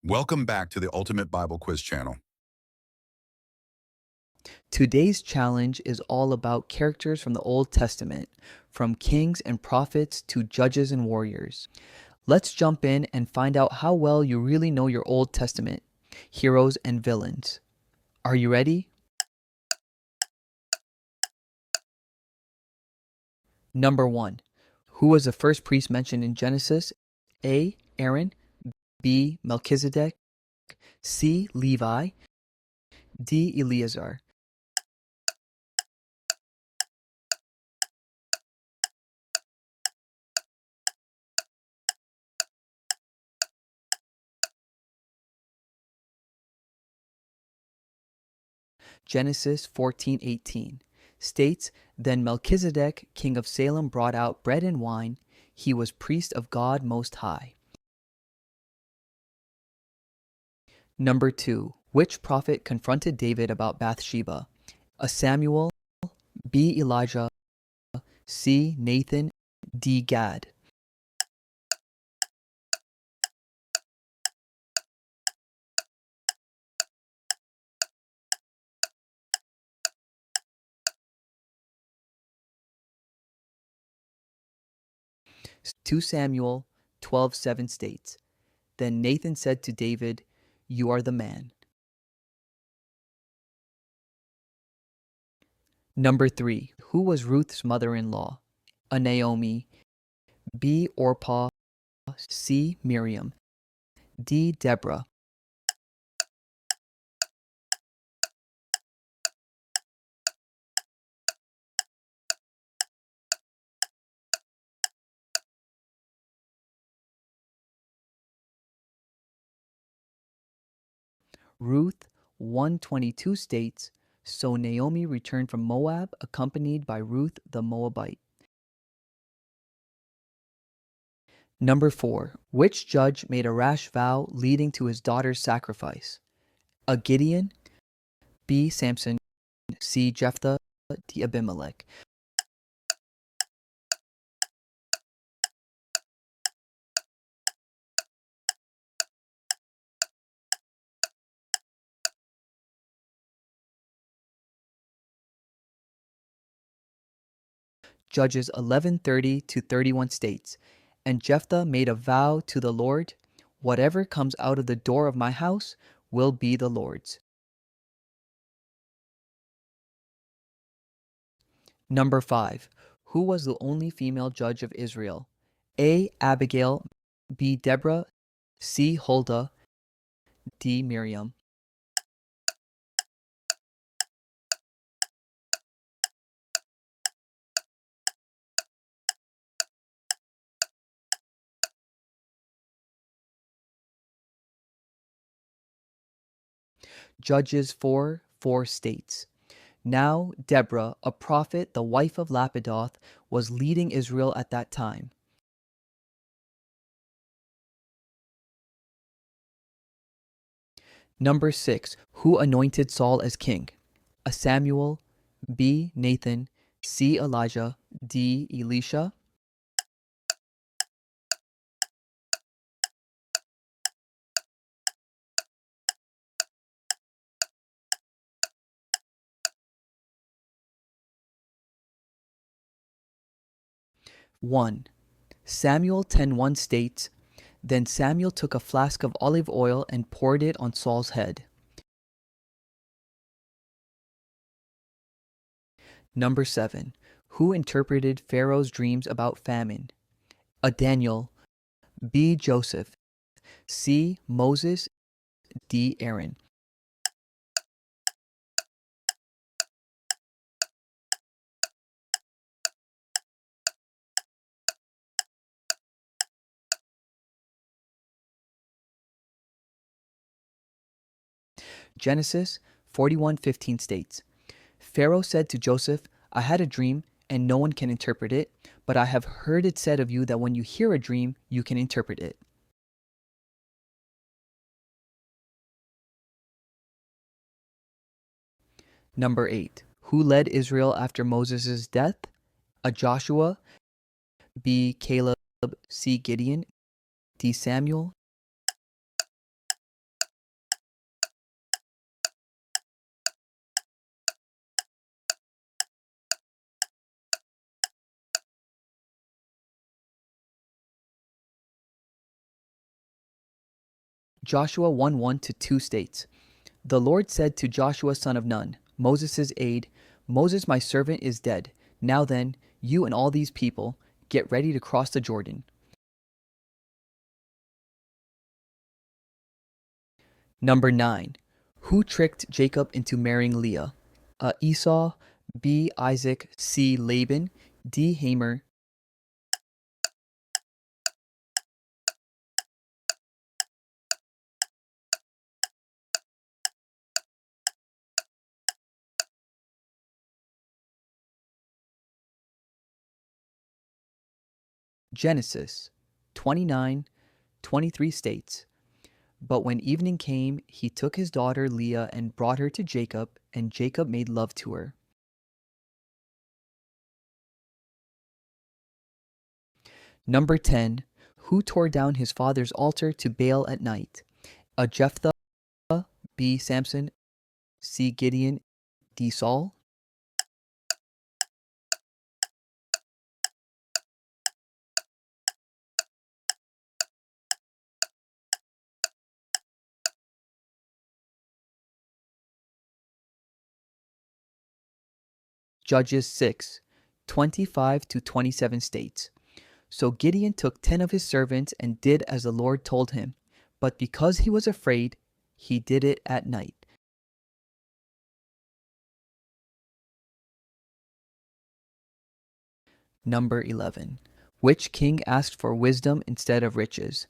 Welcome back to the Ultimate Bible Quiz channel. Today's challenge is all about characters from the Old Testament, from kings and prophets to judges and warriors. Let's jump in and find out how well you really know your Old Testament, heroes and villains. Are you ready? Number 1. Who was the first priest mentioned in Genesis? A. Aaron, B. Melchizedek, C. Levi, D. Eleazar. Genesis 14:18 states, Then Melchizedek, king of Salem, brought out bread and wine. He was priest of God Most High. Number 2. Which prophet confronted David about Bathsheba? A. Samuel, B. Elijah, C. Nathan, D. Gad. Two Samuel 12:7 states, Then Nathan said to David, You are the man. Number 3. Who was Ruth's mother-in-law? A. Naomi, B. Orpah, C. Miriam, D. Deborah. Ruth 1:22 states, So Naomi returned from Moab, accompanied by Ruth the Moabite. Number 4. Which judge made a rash vow leading to his daughter's sacrifice? A. Gideon, B. Samson, C. Jephthah, D. Abimelech. Judges 11:30-31 states, And Jephthah made a vow to the Lord, Whatever comes out of the door of my house will be the Lord's. Number 5. Who was the only female judge of Israel? A. Abigail, B. Deborah, C. Huldah, D. Miriam. Judges 4:4 states, Now Deborah, a prophet, the wife of Lapidoth, was leading Israel at that time. Number 6. Who anointed Saul as king? A. Samuel, B. Nathan, C. Elijah, D. Elisha. One. Samuel 10:1 states, Then Samuel took a flask of olive oil and poured it on Saul's head. Number 7. Who interpreted Pharaoh's dreams about famine? A. Daniel, B. Joseph, C. Moses, D. Aaron. Genesis 41:15 states, Pharaoh said to Joseph, I had a dream, and no one can interpret it, but I have heard it said of you that when you hear a dream, you can interpret it. Number 8. Who led Israel after Moses' death? A. Joshua, B. Caleb, C. Gideon, D. Samuel, Joshua 1:1 to 2 states, "The Lord said to Joshua son of Nun, Moses' aide, Moses my servant is dead. Now then, you and all these people, get ready to cross the Jordan." Number 9. Who tricked Jacob into marrying Leah? Esau, B. Isaac, C. Laban, D. Hamer, Genesis 29:23 states, "But when evening came, he took his daughter Leah and brought her to Jacob, and Jacob made love to her." Number 10. Who tore down his father's altar to Baal at night? Jephthah, B. Samson, C. Gideon, D. Saul. Judges 6:25 to 27 states, "So Gideon took 10 of his servants and did as the Lord told him, but because he was afraid, he did it at night." Number 11. Which king asked for wisdom instead of riches?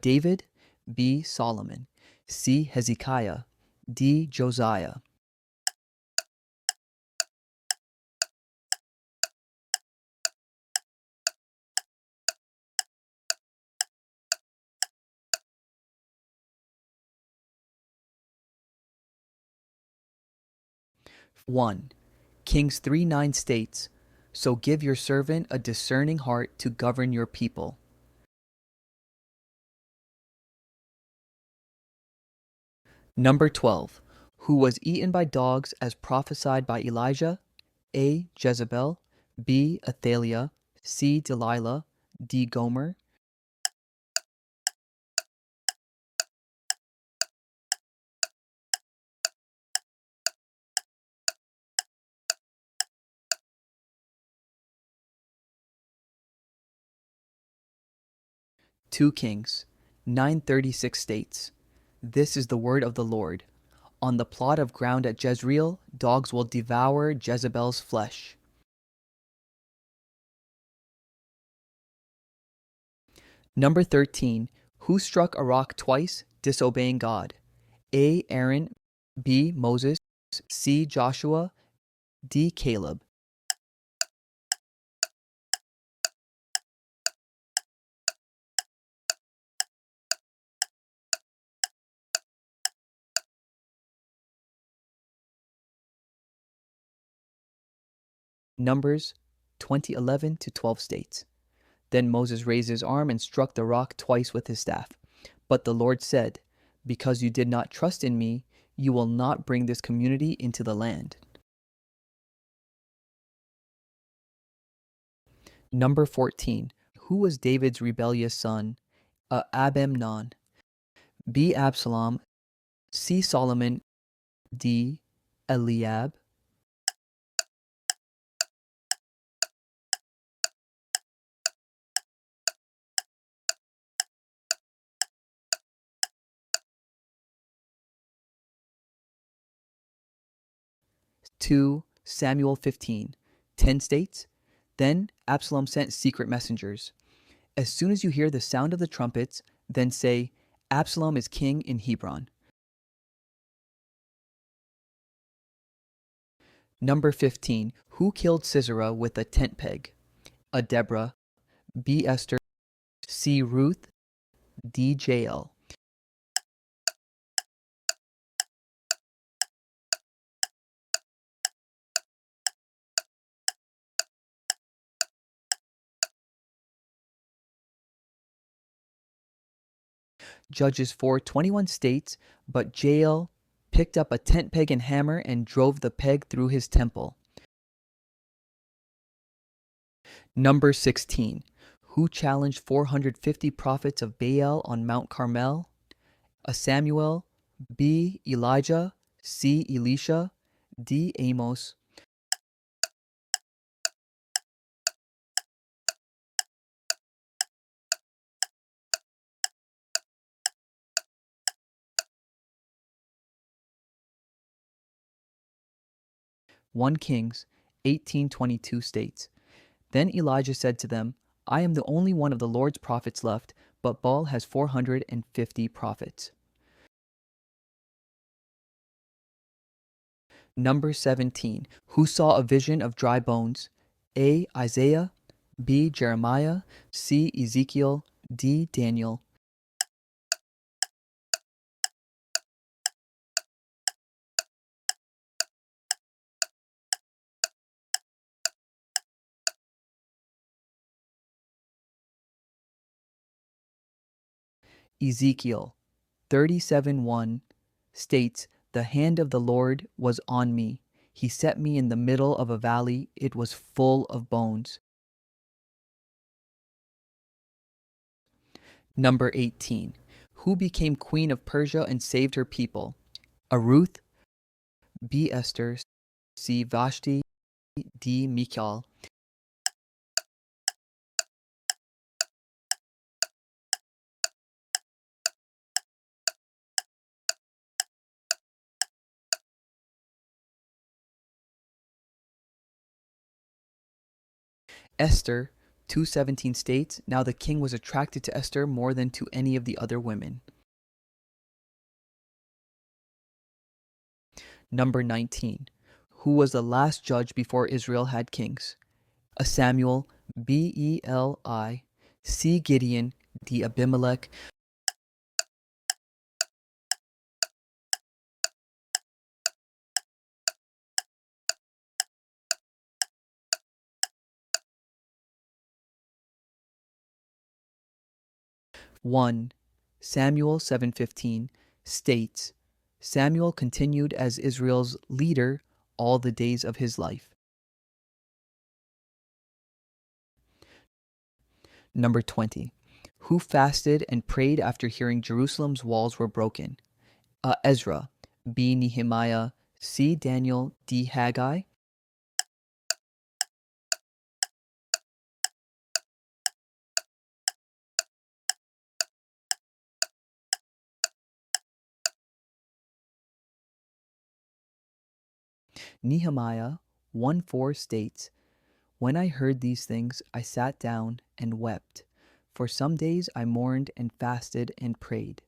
David, B. Solomon, C. Hezekiah, D. Josiah. One. Kings 3:9 states, "So give your servant a discerning heart to govern your people." Number 12. Who was eaten by dogs as prophesied by Elijah? A. Jezebel, B. Athaliah, C. Delilah, D. Gomer. Two Kings 9:36 states, "This is the word of the Lord. On the plot of ground at Jezreel, dogs will devour Jezebel's flesh." Number 13. Who struck a rock twice, disobeying God? A. Aaron, B. Moses, C. Joshua, D. Caleb. Numbers 20:11 to 12 states, "Then Moses raised his arm and struck the rock twice with his staff. But the Lord said, 'Because you did not trust in me, you will not bring this community into the land.'" Number 14. Who was David's rebellious son? Abimnon, B. Absalom, C. Solomon, D. Eliab. Two Samuel 15:10 states, "Then Absalom sent secret messengers. As soon as you hear the sound of the trumpets, then say, 'Absalom is king in Hebron.'" Number 15. Who killed Sisera with a tent peg? Deborah, B. Esther, C. Ruth, D. Jael. Judges 4:21 states, "But Jael picked up a tent peg and hammer and drove the peg through his temple." Number 16. Who challenged 450 prophets of Baal on Mount Carmel? A. Samuel, B. Elijah, C. Elisha, D. Amos. One Kings 18:22 states, Then Elijah said to them, I am the only one of the Lord's prophets left, but Baal has 450 prophets. Number 17. Who saw a vision of dry bones? A. Isaiah, B. Jeremiah, C. Ezekiel, D. Daniel. Ezekiel 37:1 states, The hand of the Lord was on me. He set me in the middle of a valley. It was full of bones. Number 18. Who became queen of Persia and saved her people? A. Ruth, B. Esther, C. Vashti, D. Michal. Esther 2:17 states, Now the king was attracted to Esther more than to any of the other women. Number 19. Who was the last judge before Israel had kings? A. Samuel, B. Eli, C. Gideon, D. Abimelech. One Samuel 7:15 states, Samuel continued as Israel's leader all the days of his life. Number 20. Who fasted and prayed after hearing Jerusalem's walls were broken? A. Ezra, B. Nehemiah, C. Daniel, D. Haggai. Nehemiah 1:4 states, When I heard these things, I sat down and wept. For some days I mourned and fasted and prayed.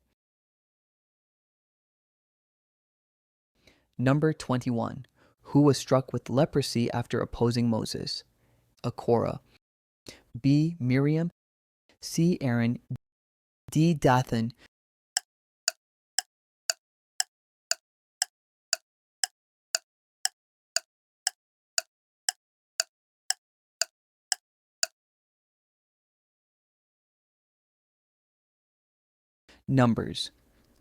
Number 21. Who was struck with leprosy after opposing Moses? A. Korah, B. Miriam, C. Aaron, D. Dathan. Numbers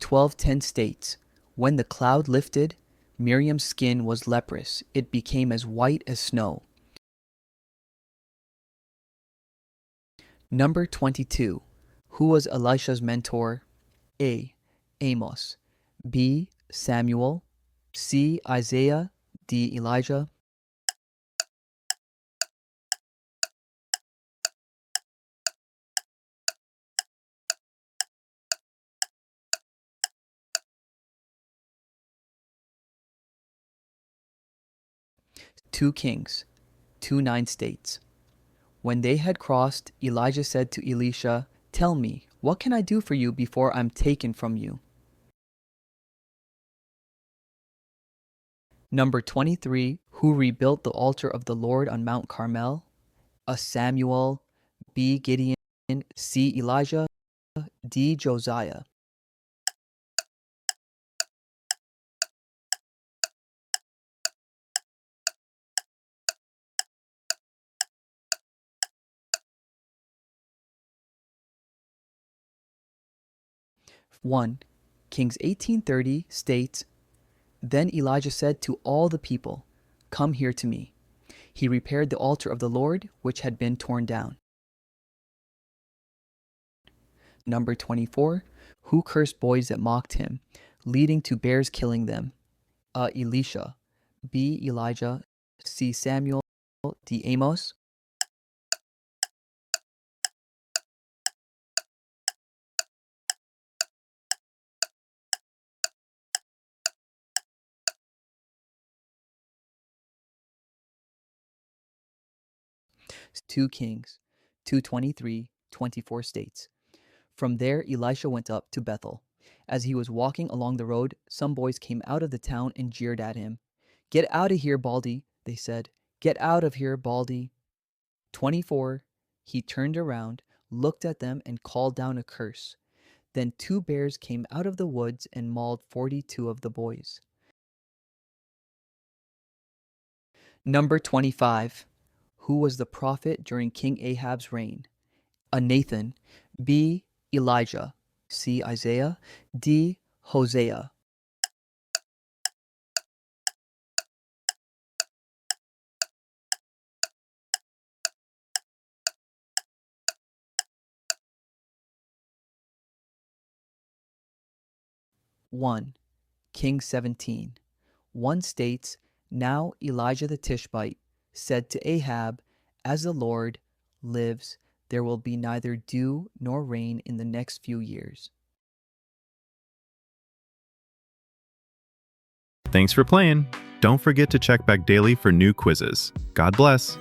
12:10 states, When the cloud lifted, Miriam's skin was leprous. It became as white as snow. Number 22. Who was Elisha's mentor? A. Amos, B. Samuel, C. Isaiah, D. Elijah. Two Kings 2:9 states, When they had crossed, Elijah said to Elisha, Tell me, what can I do for you before I'm taken from you? Number 23. Who rebuilt the altar of the Lord on Mount Carmel? A. Samuel, B. Gideon, C. Elijah, D. Josiah. One Kings 18:30 states, Then Elijah said to all the people, Come here to me. He repaired the altar of the Lord, which had been torn down. Number 24. Who cursed boys that mocked him, leading to bears killing them? Elisha. B. Elijah. C. Samuel. D. Amos. Two Kings. 2:23, 24 states. From there, Elisha went up to Bethel. As he was walking along the road, some boys came out of the town and jeered at him. "Get out of here, Baldy," they said. "Get out of here, Baldy." 24. He turned around, looked at them, and called down a curse. Then two bears came out of the woods and mauled 42 of the boys. Number 25. Who was the prophet during King Ahab's reign? A. Nathan. B. Elijah. C. Isaiah. D. Hosea. One. King 17. One states, "Now Elijah the Tishbite said to Ahab, As the Lord lives, there will be neither dew nor rain in the next few years." Thanks for playing. Don't forget to check back daily for new quizzes. God bless.